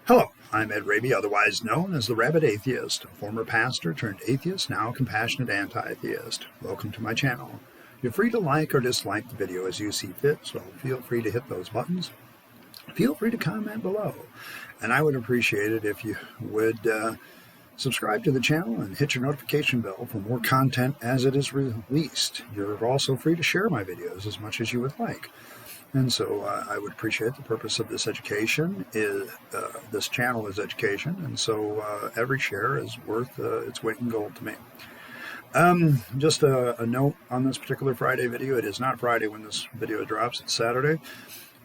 Hello, I'm Ed Rabyd, otherwise known as the Rabyd Atheist, a former pastor turned atheist, now compassionate anti-theist. Welcome to my channel. You're free to like or dislike the video as you see fit, so feel free to hit those buttons. Feel free to comment below, and I would appreciate it if you would subscribe to the channel and hit your notification bell for more content as it is released. You're also free to share my videos as much as you would like. And so I would appreciate the purpose of this education is, this channel is education, and so every share is worth its weight in gold to me. Just a note on this particular Friday video. It is not Friday when this video drops, it's Saturday.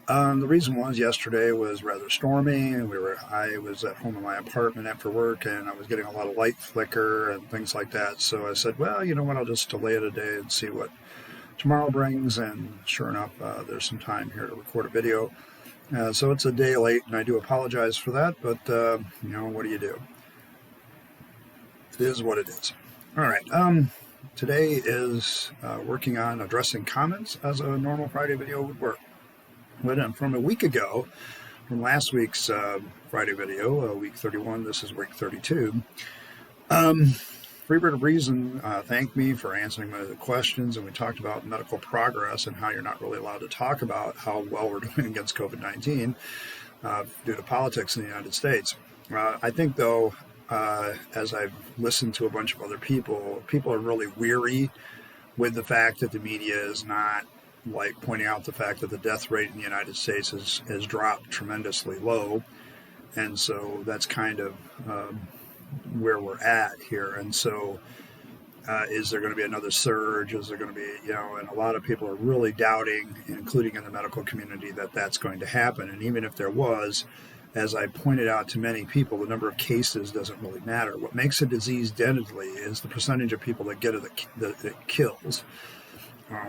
The reason was yesterday was rather stormy, and I was at home in my apartment after work, and I was getting a lot of light flicker and things like that. So I said, well, you know what, I'll just delay it a day and see what tomorrow brings, and sure enough, there's some time here to record a video. So it's a day late, and I do apologize for that, but, you know, what do you do? It is what it is. All right, today is working on addressing comments as a normal Friday video would work. But from a week ago, from last week's Friday video, week 31, this is week 32, Rabyd of Reason thanked me for answering my questions, and we talked about medical progress and how you're not really allowed to talk about how well we're doing against COVID-19 due to politics in the United States. I think, though, as I've listened to a bunch of other people are really weary with the fact that the media is not like pointing out the fact that the death rate in the United States has dropped tremendously low. And so that's kind of where we're at here. And so is there going to be another surge? Is there going to be, you know, and a lot of people are really doubting, including in the medical community, that that's going to happen. And even if there was, as I pointed out to many people, the number of cases doesn't really matter. What makes a disease deadly is the percentage of people that get it that it kills.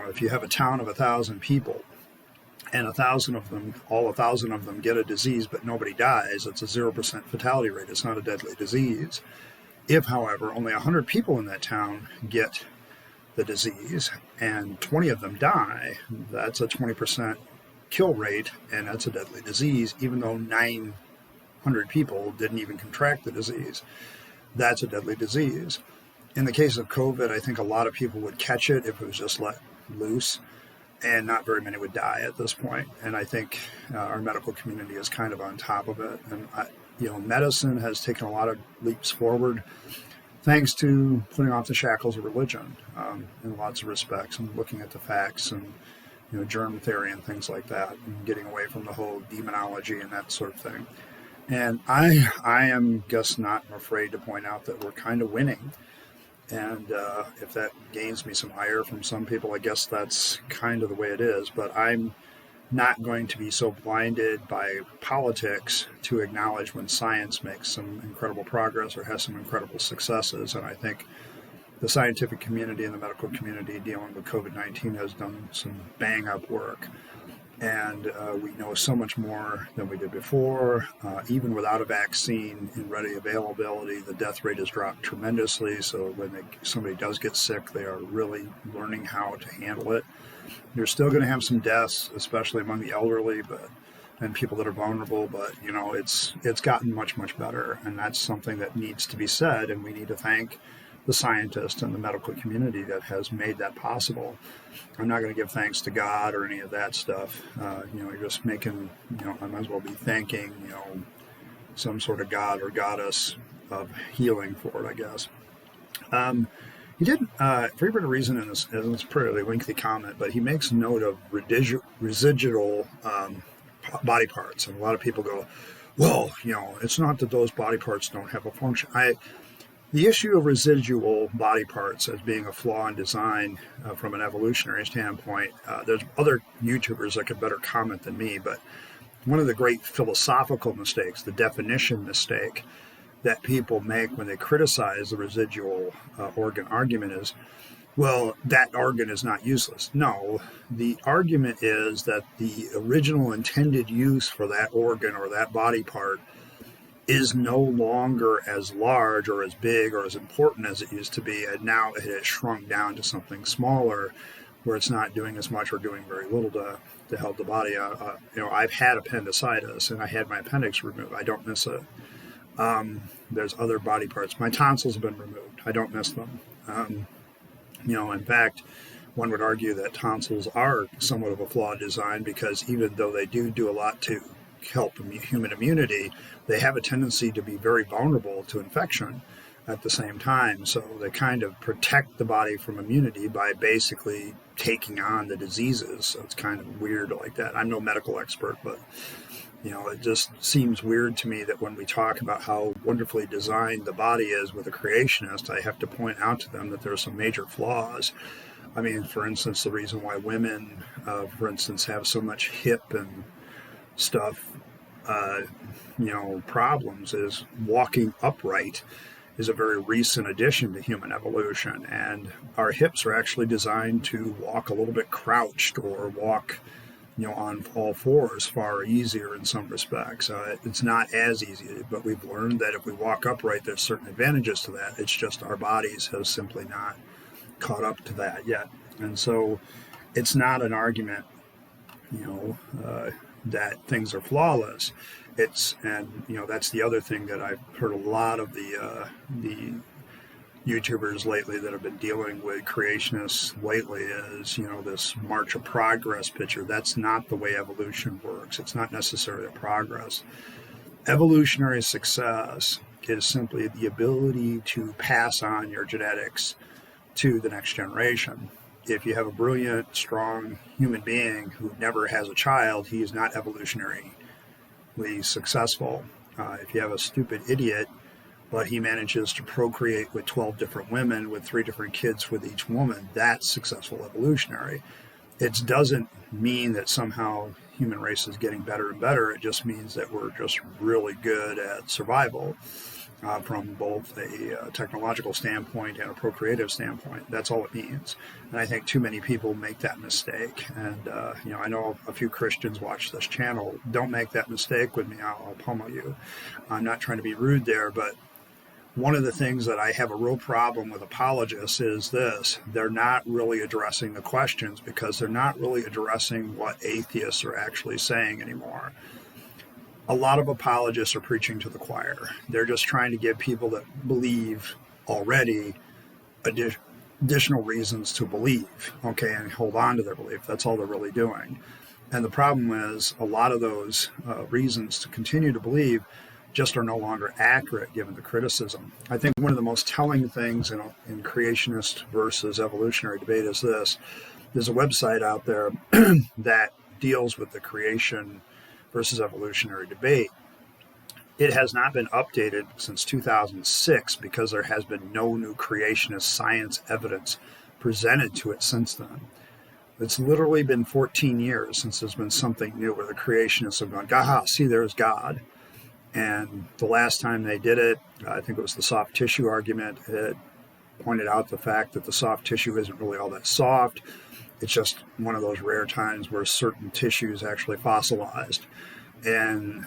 If you have a town of 1,000 people and all 1,000 of them get a disease but nobody dies, it's a 0% fatality rate. It's not a deadly disease. If, however, only 100 people in that town get the disease and 20 of them die, that's a 20% kill rate, and that's a deadly disease, even though 900 people didn't even contract the disease. That's a deadly disease. In the case of COVID, I think a lot of people would catch it if it was just let loose, and not very many would die at this point. And I think our medical community is kind of on top of it. And, you know, medicine has taken a lot of leaps forward thanks to putting off the shackles of religion in lots of respects, and looking at the facts and, you know, germ theory and things like that, and getting away from the whole demonology and that sort of thing. And I am just not afraid to point out that we're kind of winning. And if that gains me some ire from some people, I guess that's kind of the way it is. But I'm not going to be so blinded by politics to acknowledge when science makes some incredible progress or has some incredible successes. And I think the scientific community and the medical community dealing with COVID-19 has done some bang-up work. And we know so much more than we did before. Even without a vaccine in ready availability, the death rate has dropped tremendously. So when somebody does get sick, they are really learning how to handle it. You're still going to have some deaths, especially among the elderly, and people that are vulnerable. But you know, it's gotten much, much better, and that's something that needs to be said. And we need to thank the scientists and the medical community that has made that possible. I'm not going to give thanks to God or any of that stuff. You know, you're just making, you know, I might as well be thanking, you know, some sort of God or goddess of healing for it, I guess. He did, for a reason in this, it's a pretty lengthy comment, but he makes note of residual body parts. And a lot of people go, well, you know, it's not that those body parts don't have a function. The issue of residual body parts as being a flaw in design from an evolutionary standpoint, there's other YouTubers that could better comment than me, but one of the great philosophical mistakes, the definition mistake that people make when they criticize the residual organ argument is, well, that organ is not useless. No, the argument is that the original intended use for that organ or that body part is no longer as large or as big or as important as it used to be, and now it has shrunk down to something smaller, where it's not doing as much or doing very little to help the body. I've had appendicitis and I had my appendix removed. I don't miss it. There's other body parts. My tonsils have been removed. I don't miss them. In fact, one would argue that tonsils are somewhat of a flawed design, because even though they do a lot to help human immunity, they have a tendency to be very vulnerable to infection at the same time. So they kind of protect the body from immunity by basically taking on the diseases. So it's kind of weird like that. I'm no medical expert, but it just seems weird to me that when we talk about how wonderfully designed the body is with a creationist, I have to point out to them that there are some major flaws. I mean, for instance, the reason why women, for instance, have so much hip and stuff, problems is walking upright is a very recent addition to human evolution. And our hips are actually designed to walk a little bit crouched or walk on all fours far easier in some respects. It's not as easy, but we've learned that if we walk upright, there's certain advantages to that. It's just our bodies have simply not caught up to that yet. And so it's not an argument, that things are flawless. That's the other thing that I've heard a lot of the YouTubers lately that have been dealing with creationists lately is, this march of progress picture. That's not the way evolution works. It's not necessarily a progress. Evolutionary success is simply the ability to pass on your genetics to the next generation. If you have a brilliant, strong human being who never has a child, he is not evolutionarily successful. If you have a stupid idiot, but he manages to procreate with 12 different women with 3 different kids with each woman, that's successful evolutionary. It doesn't mean that somehow human race is getting better and better. It just means that we're just really good at survival from both a technological standpoint and a procreative standpoint. That's all it means. And I think too many people make that mistake. And, I know a few Christians watch this channel. Don't make that mistake with me. I'll pummel you. I'm not trying to be rude there, but one of the things that I have a real problem with apologists is this: they're not really addressing the questions, because they're not really addressing what atheists are actually saying anymore. A lot of apologists are preaching to the choir. They're just trying to give people that believe already additional reasons to believe, and hold on to their belief. That's all they're really doing. And the problem is a lot of those reasons to continue to believe just are no longer accurate given the criticism. I think one of the most telling things in creationist versus evolutionary debate is this. There's a website out there that deals with the creation versus evolutionary debate. It has not been updated since 2006 because there has been no new creationist science evidence presented to it since then. It's literally been 14 years since there's been something new where the creationists have gone, "Gaha, see, there's God." And the last time they did it, I think it was the soft tissue argument. It pointed out the fact that the soft tissue isn't really all that soft. It's just one of those rare times where certain tissues actually fossilized. And,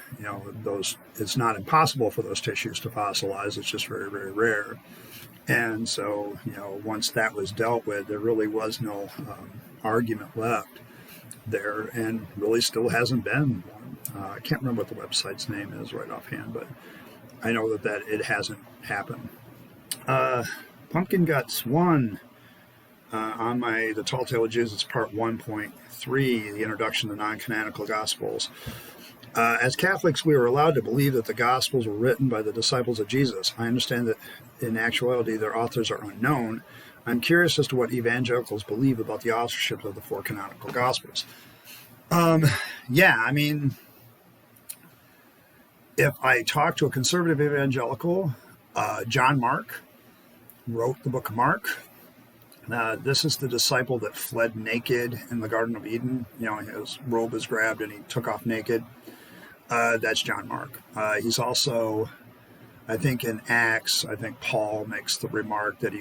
it's not impossible for those tissues to fossilize. It's just very, very rare. And so, once that was dealt with, there really was no argument left there, and really still hasn't been one. I can't remember what the website's name is right offhand, but I know that it hasn't happened. Pumpkin Guts 1 on the Tall Tale of Jesus, part 1.3, the introduction to non-canonical Gospels. As Catholics, we are allowed to believe that the Gospels were written by the disciples of Jesus. I understand that in actuality their authors are unknown. I'm curious as to what evangelicals believe about the authorship of the 4 canonical Gospels. If I talk to a conservative evangelical, John Mark wrote the book of Mark. This is the disciple that fled naked in the Garden of Eden. His robe was grabbed and he took off naked. That's John Mark. He's also, I think in Acts, Paul makes the remark that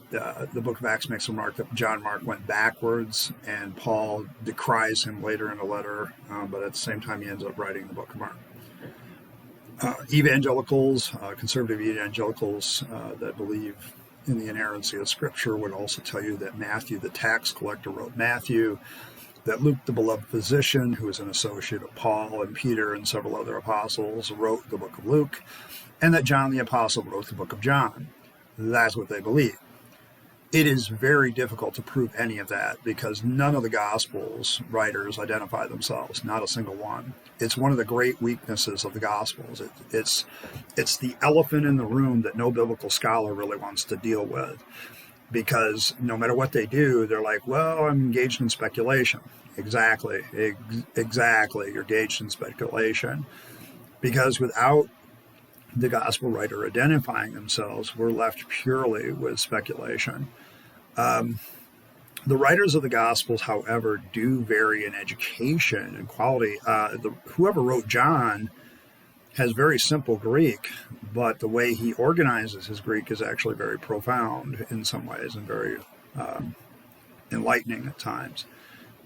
the book of Acts makes a remark that John Mark went backwards, and Paul decries him later in a letter, but at the same time he ends up writing the book of Mark. Evangelicals, conservative evangelicals that believe in the inerrancy of Scripture would also tell you that Matthew, the tax collector, wrote Matthew, that Luke, the beloved physician, who was an associate of Paul and Peter and several other apostles, wrote the book of Luke, and that John the apostle wrote the book of John. That's what they believe. It is very difficult to prove any of that because none of the Gospels writers identify themselves, not a single one. It's one of the great weaknesses of the Gospels. It's the elephant in the room that no biblical scholar really wants to deal with, because no matter what they do, they're like, well, I'm engaged in speculation. Exactly. You're engaged in speculation. Because without the Gospel writer identifying themselves, we're left purely with speculation. The writers of the Gospels, however, do vary in education and quality. Whoever wrote John has very simple Greek, but the way he organizes his Greek is actually very profound in some ways and very enlightening at times.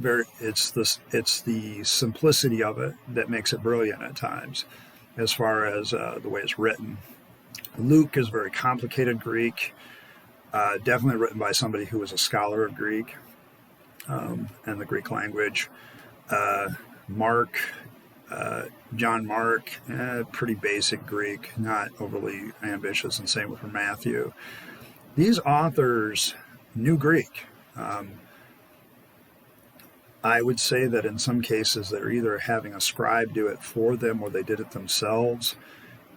It's the simplicity of it that makes it brilliant at times, as far as the way it's written. Luke is very complicated Greek, definitely written by somebody who was a scholar of Greek and the Greek language. John Mark, pretty basic Greek, not overly ambitious, and same with Matthew. These authors knew Greek. I would say that in some cases they're either having a scribe do it for them or they did it themselves.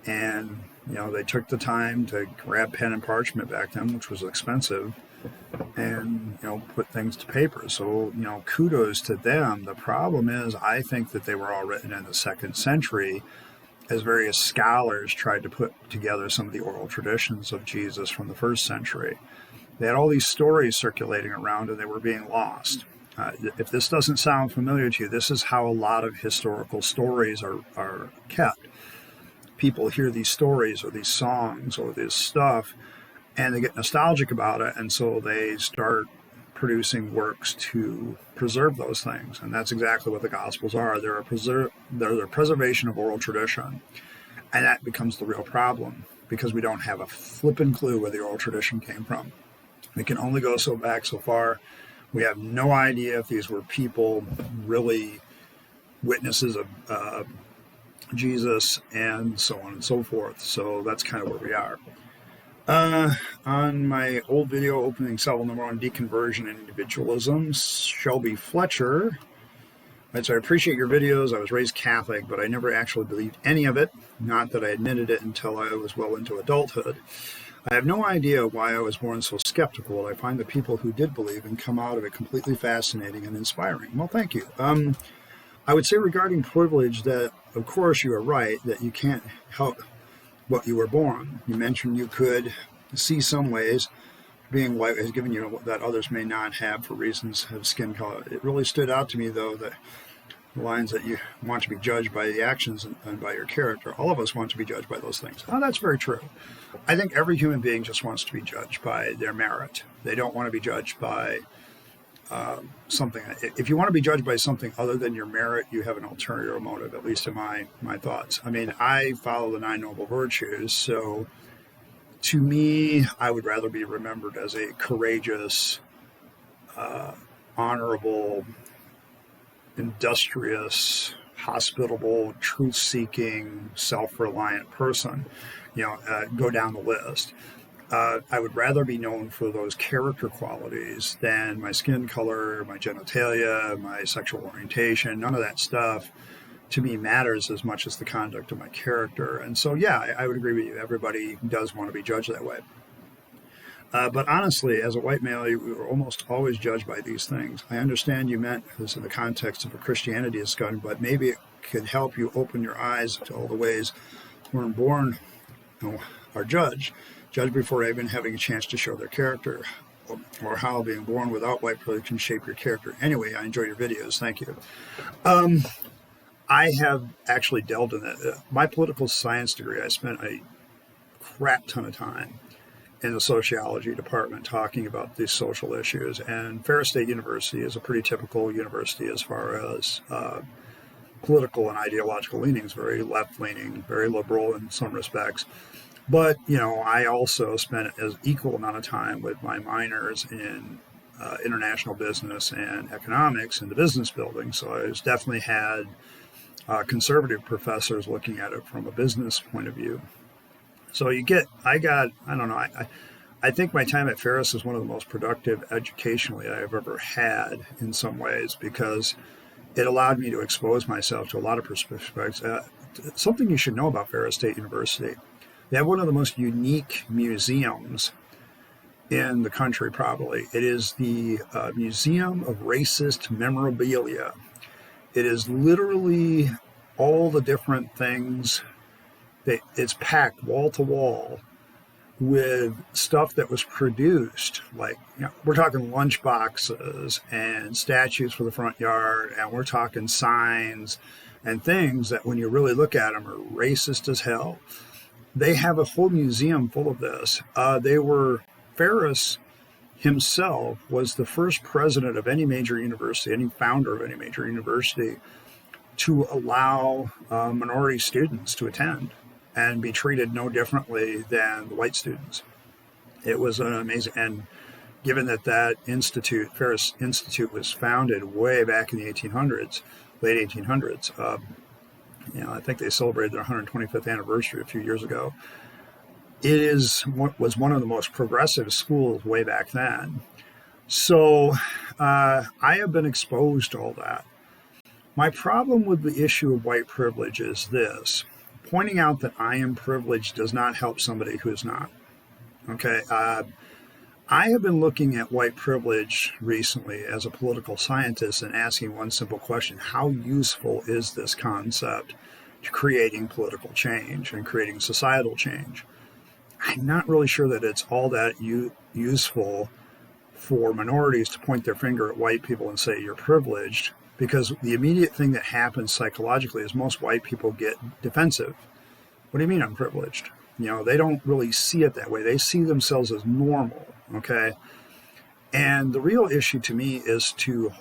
And, they took the time to grab pen and parchment back then, which was expensive, and, put things to paper. So, kudos to them. The problem is, I think that they were all written in the 2nd century as various scholars tried to put together some of the oral traditions of Jesus from the 1st century. They had all these stories circulating around and they were being lost. If this doesn't sound familiar to you, this is how a lot of historical stories are kept. People hear these stories or these songs or this stuff, and they get nostalgic about it, and so they start producing works to preserve those things. And that's exactly what the Gospels are. They're the preservation of oral tradition. And that becomes the real problem, because we don't have a flippin' clue where the oral tradition came from. We can only go so far. We have no idea if these were people really witnesses of Jesus, and so on and so forth. So that's kind of where we are. On my old video, Opening Cell Number 1, Deconversion and Individualism, Shelby Fletcher. So I appreciate your videos. I was raised Catholic, but I never actually believed any of it. Not that I admitted it until I was well into adulthood. I have no idea why I was born so skeptical. I find the people who did believe and come out of it completely fascinating and inspiring. Well, thank you. I would say regarding privilege that, of course, you are right, that you can't help what you were born. You mentioned you could see some ways being white has given you that others may not have for reasons of skin color. It really stood out to me, though, that the lines that you want to be judged by the actions and by your character. All of us want to be judged by those things. Oh, that's very true. I think every human being just wants to be judged by their merit. They don't want to be judged by something. If you want to be judged by something other than your merit, you have an ulterior motive, at least in my thoughts. I mean, I follow the 9 noble virtues, so to me, I would rather be remembered as a courageous, honorable, industrious, hospitable, truth-seeking, self-reliant person. Go down the list. I would rather be known for those character qualities than my skin color, my genitalia, my sexual orientation. None of that stuff, to me, matters as much as the conduct of my character. And so, yeah, I would agree with you. Everybody does want to be judged that way. But honestly, as a white male, you were almost always judged by these things. I understand you meant this in the context of a Christianity discussion, but maybe it could help you open your eyes to all the ways we're born are judged before even having a chance to show their character, or how being born without white privilege can shape your character. Anyway, I enjoy your videos. Thank you. I have actually delved in that. My political science degree, I spent a crap ton of time in the sociology department talking about these social issues. And Ferris State University is a pretty typical university as far as political and ideological leanings, very left-leaning, very liberal in some respects. But, I also spent an equal amount of time with my minors in international business and economics in the business building. So I was definitely had conservative professors looking at it from a business point of view. So I don't know, I think my time at Ferris is one of the most productive educationally I've ever had in some ways, because it allowed me to expose myself to a lot of perspectives. Something you should know about Ferris State University: they have one of the most unique museums in the country, probably. It is the Museum of Racist Memorabilia. It is literally all the different things. It's packed wall to wall with stuff that was produced, like, we're talking lunch boxes and statues for the front yard, and we're talking signs and things that when you really look at them are racist as hell. They have a whole museum full of this. Ferris himself was the first president of any major university, any founder of any major university, to allow minority students to attend and be treated no differently than the white students. It was an amazing, and given that Ferris Institute was founded way back in the 1800s, late 1800s, I think they celebrated their 125th anniversary a few years ago. It was one of the most progressive schools way back then. So I have been exposed to all that. My problem with the issue of white privilege is this: pointing out that I am privileged does not help somebody who is not. Okay. I have been looking at white privilege recently as a political scientist and asking one simple question: how useful is this concept to creating political change and creating societal change? I'm not really sure that it's all that useful for minorities to point their finger at white people and say you're privileged, because the immediate thing that happens psychologically is most white people get defensive. What do you mean I'm privileged? They don't really see it that way. They see themselves as normal, okay? And the real issue to me is to,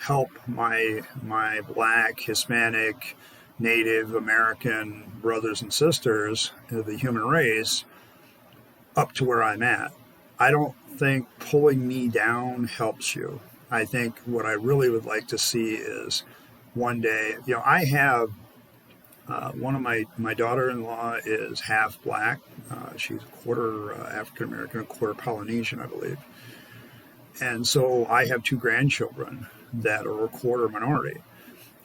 help my Black, Hispanic, Native American brothers and sisters of the human race up to where I'm at. I don't think pulling me down helps you. I think what I really would like to see is one day, I have one of my daughter-in-law is half Black. She's a quarter African-American, a quarter Polynesian, I believe. And so I have two grandchildren that are a quarter minority.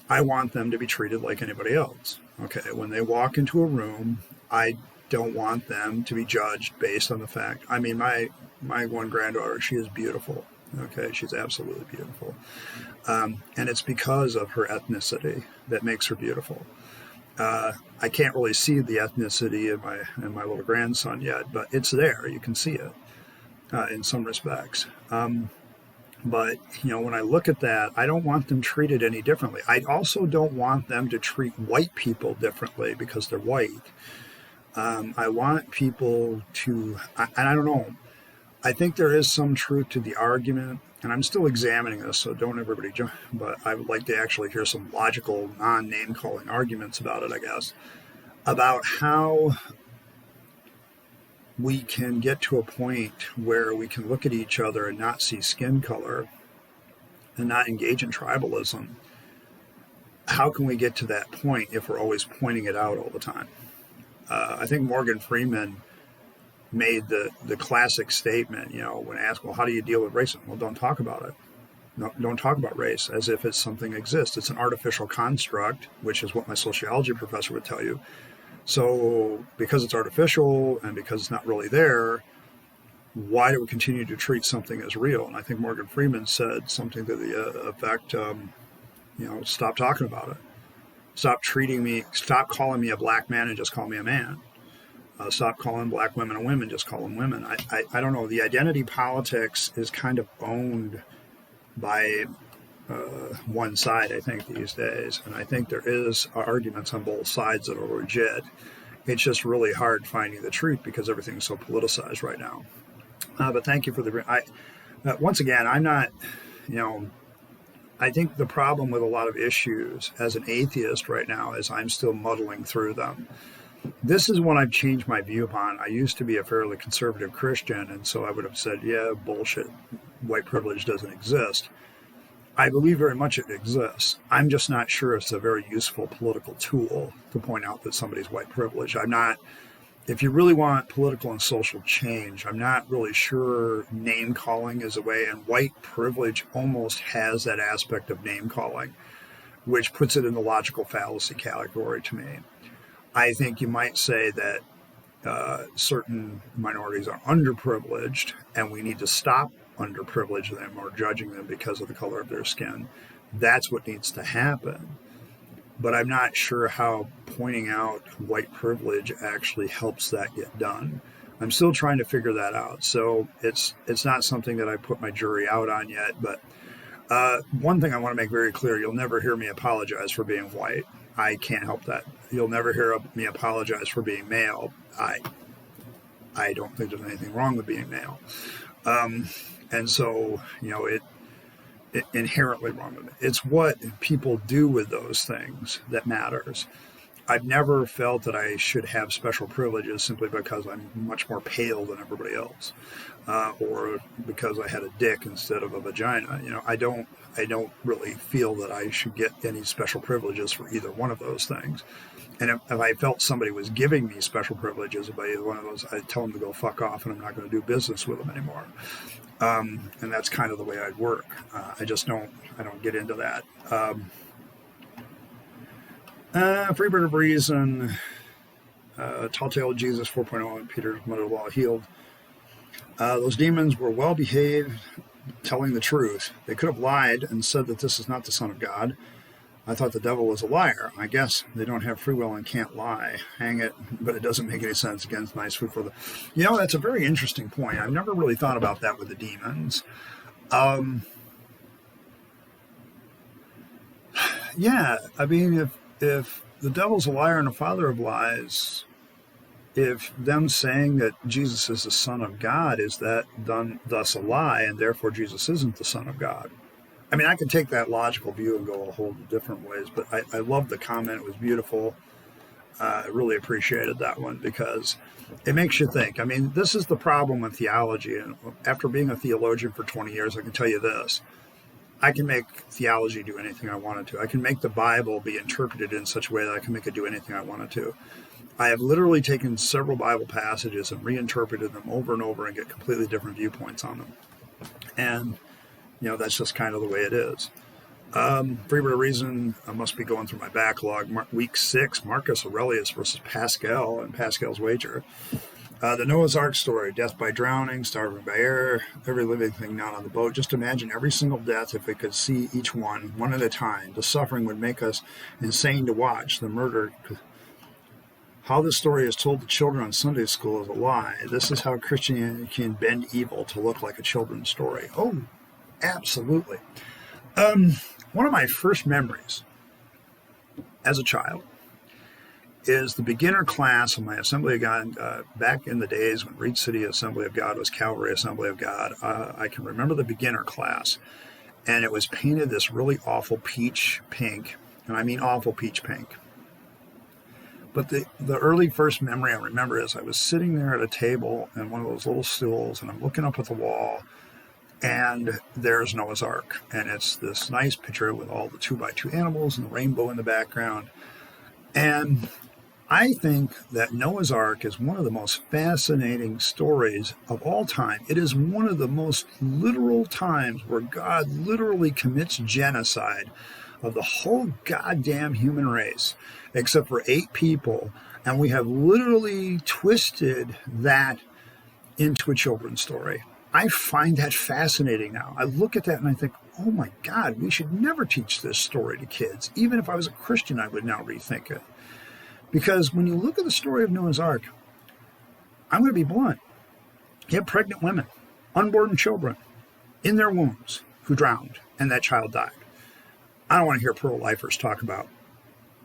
I want them to be treated like anybody else. Okay, when they walk into a room, I don't want them to be judged based on the fact. I mean, my one granddaughter, she is beautiful. Okay, she's absolutely beautiful. And it's because of her ethnicity that makes her beautiful. I can't really see the ethnicity in my little grandson yet, but it's there. You can see it in some respects. But, when I look at that, I don't want them treated any differently. I also don't want them to treat white people differently because they're white. I want people to, and I don't know, I think there is some truth to the argument, and I'm still examining this, so don't everybody jump, but I would like to actually hear some logical, non-name calling arguments about it, I guess, about how we can get to a point where we can look at each other and not see skin color and not engage in tribalism. How can we get to that point if we're always pointing it out all the time? I think Morgan Freeman made the classic statement, when asked, well, how do you deal with racism? Well, don't talk about it. No, don't talk about race as if it's something that exists. It's an artificial construct, which is what my sociology professor would tell you. So because it's artificial and because it's not really there, why do we continue to treat something as real? And I think Morgan Freeman said something to the effect, stop talking about it. Stop calling me a black man and just call me a man. Stop calling black women women, just call them women. I don't know. The identity politics is kind of owned by one side, I think, these days. And I think there is arguments on both sides that are legit. It's just really hard finding the truth because everything's so politicized right now. But thank you for once again, I'm not, I think the problem with a lot of issues as an atheist right now is I'm still muddling through them. This is what I've changed my view upon. I used to be a fairly conservative Christian, and so I would have said, yeah, bullshit, white privilege doesn't exist. I believe very much it exists. I'm just not sure it's a very useful political tool to point out that somebody's white privilege. I'm not, if you really want political and social change, I'm not really sure name calling is a way, and white privilege almost has that aspect of name calling, which puts it in the logical fallacy category to me. I think you might say that certain minorities are underprivileged, and we need to stop underprivileging them or judging them because of the color of their skin. That's what needs to happen. But I'm not sure how pointing out white privilege actually helps that get done. I'm still trying to figure that out. So it's not something that I put my jury out on yet. But one thing I want to make very clear, you'll never hear me apologize for being white. I can't help that. You'll never hear me apologize for being male. I don't think there's anything wrong with being male. And so, it inherently wrong with it. It's what people do with those things that matters. I've never felt that I should have special privileges simply because I'm much more pale than everybody else, or because I had a dick instead of a vagina. I don't really feel that I should get any special privileges for either one of those things. And if I felt somebody was giving me special privileges by either one of those, I'd tell them to go fuck off, and I'm not going to do business with them anymore. And that's kind of the way I'd work. I don't get into that. Free Bird of Reason, Tall Tale of Jesus 4.0, and Peter's mother-in-law healed. Those demons were well behaved, telling the truth. They could have lied and said that this is not the Son of God. I thought the devil was a liar. I guess they don't have free will and can't lie. Hang it, but it doesn't make any sense. Again, it's nice food for the... that's a very interesting point. I've never really thought about that with the demons. Yeah, I mean, if the devil's a liar and a father of lies, if them saying that Jesus is the Son of God, is that thus a lie, and therefore Jesus isn't the Son of God? I mean, I could take that logical view and go a whole different ways, but I loved the comment. It was beautiful. I really appreciated that one because it makes you think. I mean, this is the problem with theology. And after being a theologian for 20 years, I can tell you this. I can make theology do anything I wanted to. I can make the Bible be interpreted in such a way that I can make it do anything I wanted to. I have literally taken several Bible passages and reinterpreted them over and over and get completely different viewpoints on them. And that's just kind of the way it is. Free Bird of Reason, I must be going through my backlog. Week 6, Marcus Aurelius versus Pascal and Pascal's wager. The Noah's Ark story, death by drowning, starving by air, every living thing not on the boat. Just imagine every single death if we could see each one at a time. The suffering would make us insane to watch. The murder... How this story is told to children on Sunday school is a lie. This is how Christianity can bend evil to look like a children's story. Oh, absolutely. One of my first memories as a child is the beginner class of my Assembly of God back in the days when Reed City Assembly of God was Calvary Assembly of God. I can remember the beginner class, and it was painted this really awful peach pink, and I mean awful peach pink. But the early first memory I remember is I was sitting there at a table in one of those little stools, and I'm looking up at the wall, and there's Noah's Ark. And it's this nice picture with all the 2x2 animals and the rainbow in the background. And I think that Noah's Ark is one of the most fascinating stories of all time. It is one of the most literal times where God literally commits genocide of the whole goddamn human race, except for 8 people. And we have literally twisted that into a children's story. I find that fascinating now. I look at that and I think, oh my God, we should never teach this story to kids. Even if I was a Christian, I would now rethink it. Because when you look at the story of Noah's Ark, I'm going to be blunt. You have pregnant women, unborn children in their wombs who drowned, and that child died. I don't want to hear pro-lifers talk about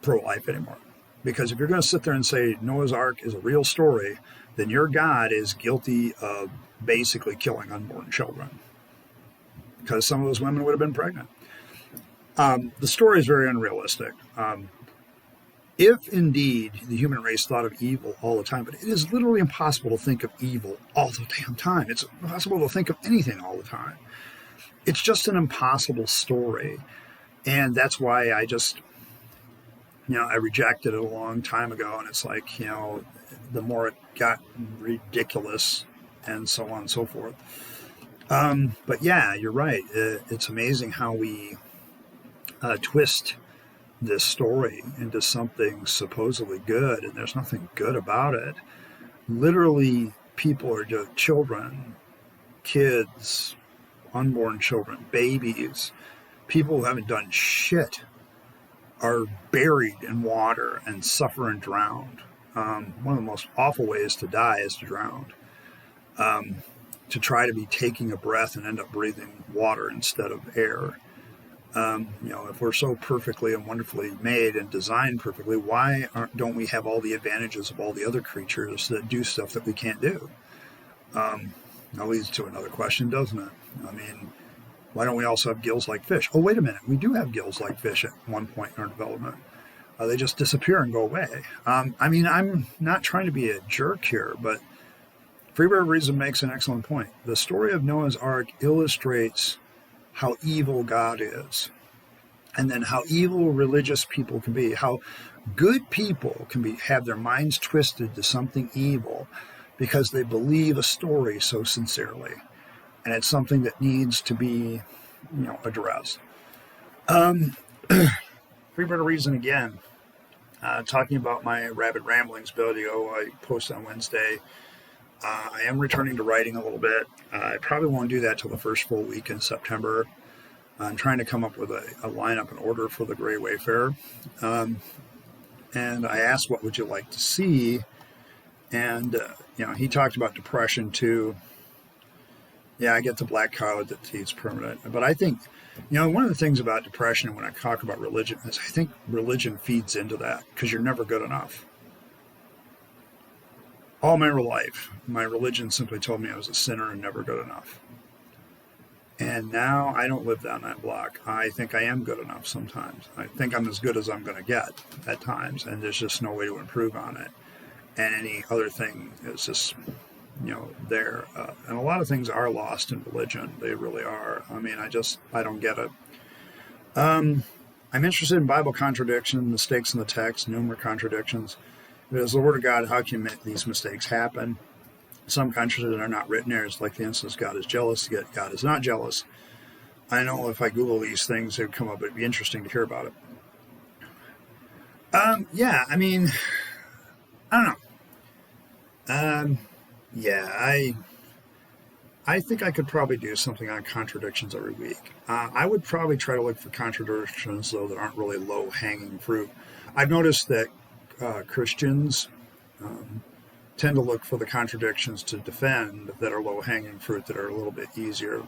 pro-life anymore. Because if you're going to sit there and say Noah's Ark is a real story, then your God is guilty of basically killing unborn children. Because some of those women would have been pregnant. The story is very unrealistic. if indeed the human race thought of evil all the time, but it is literally impossible to think of evil all the damn time. It's impossible to think of anything all the time. It's just an impossible story. And that's why I just, I rejected it a long time ago. And it's like, the more it got ridiculous and so on and so forth. But yeah, you're right. It's amazing how we twist this story into something supposedly good, and there's nothing good about it. Literally, people are just children, kids, unborn children, babies, people who haven't done shit are buried in water and suffer and drowned. One of the most awful ways to die is to drown. To try to be taking a breath and end up breathing water instead of air. If we're so perfectly and wonderfully made and designed perfectly, why don't we have all the advantages of all the other creatures that do stuff that we can't do? That leads to another question, doesn't it? I mean, why don't we also have gills like fish? Oh, wait a minute. We do have gills like fish at one point in our development. They just disappear and go away. I'm not trying to be a jerk here, but Freebird Reason makes an excellent point. The story of Noah's Ark illustrates how evil God is, and then how evil religious people can be, how good people can have their minds twisted to something evil because they believe a story so sincerely, and it's something that needs to be, addressed. Freebird Reason again, talking about my Rabyd Ramblings video I post on Wednesday. I am returning to writing a little bit. I probably won't do that till the first full week in September. I'm trying to come up with a lineup and order for the Gray Wayfarer. And I asked, what would you like to see? And, he talked about depression too. Yeah, I get the black cloud that it's permanent. But I think, one of the things about depression when I talk about religion is I think religion feeds into that because you're never good enough. All my life, my religion simply told me I was a sinner and never good enough. And now I don't live down that block. I think I am good enough sometimes. I think I'm as good as I'm going to get at times, and there's just no way to improve on it. And any other thing is just, there. And a lot of things are lost in religion. They really are. I don't get it. I'm interested in Bible contradictions, mistakes in the text, numerous contradictions. If it is the Word of God, how can you make these mistakes happen? Some contradictions are not written there. It's like the instance God is jealous, yet God is not jealous. I know if I Google these things, they would come up. It'd be interesting to hear about it. I don't know. I think I could probably do something on contradictions every week. I would probably try to look for contradictions, though, that aren't really low-hanging fruit. I've noticed that Christians tend to look for the contradictions to defend that are low-hanging fruit, that are a little bit easier.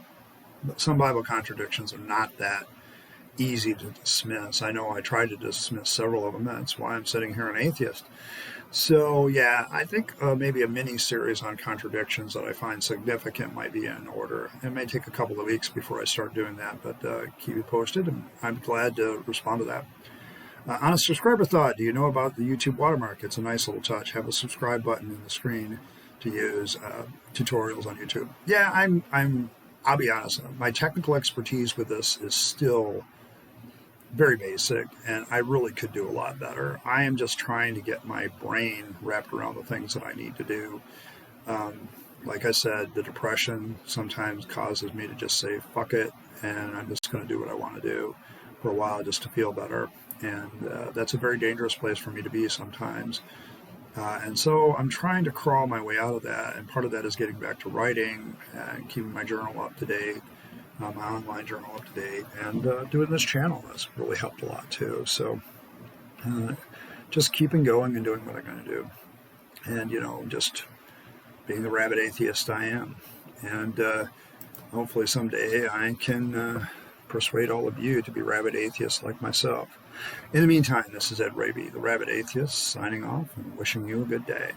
But some Bible contradictions are not that easy to dismiss. I know I tried to dismiss several of them. That's why I'm sitting here an atheist. So, yeah, I think maybe a mini-series on contradictions that I find significant might be in order. It may take a couple of weeks before I start doing that, but keep you posted, and I'm glad to respond to that. On a subscriber thought, do you know about the YouTube watermark? It's a nice little touch. Have a subscribe button in the screen to use tutorials on YouTube. Yeah, I'll be honest. My technical expertise with this is still very basic, and I really could do a lot better. I am just trying to get my brain wrapped around the things that I need to do. Like I said, the depression sometimes causes me to just say, fuck it, and I'm just going to do what I want to do for a while just to feel better. And that's a very dangerous place for me to be sometimes. And so I'm trying to crawl my way out of that. And part of that is getting back to writing and keeping my journal up to date, my online journal up to date, and doing this channel. That's really helped a lot too. So just keeping going and doing what I'm going to do. And, just being the rabid atheist I am. And hopefully someday I can persuade all of you to be rabid atheists like myself. In the meantime, this is Ed Rabyd, the Rabid Atheist, signing off and wishing you a good day.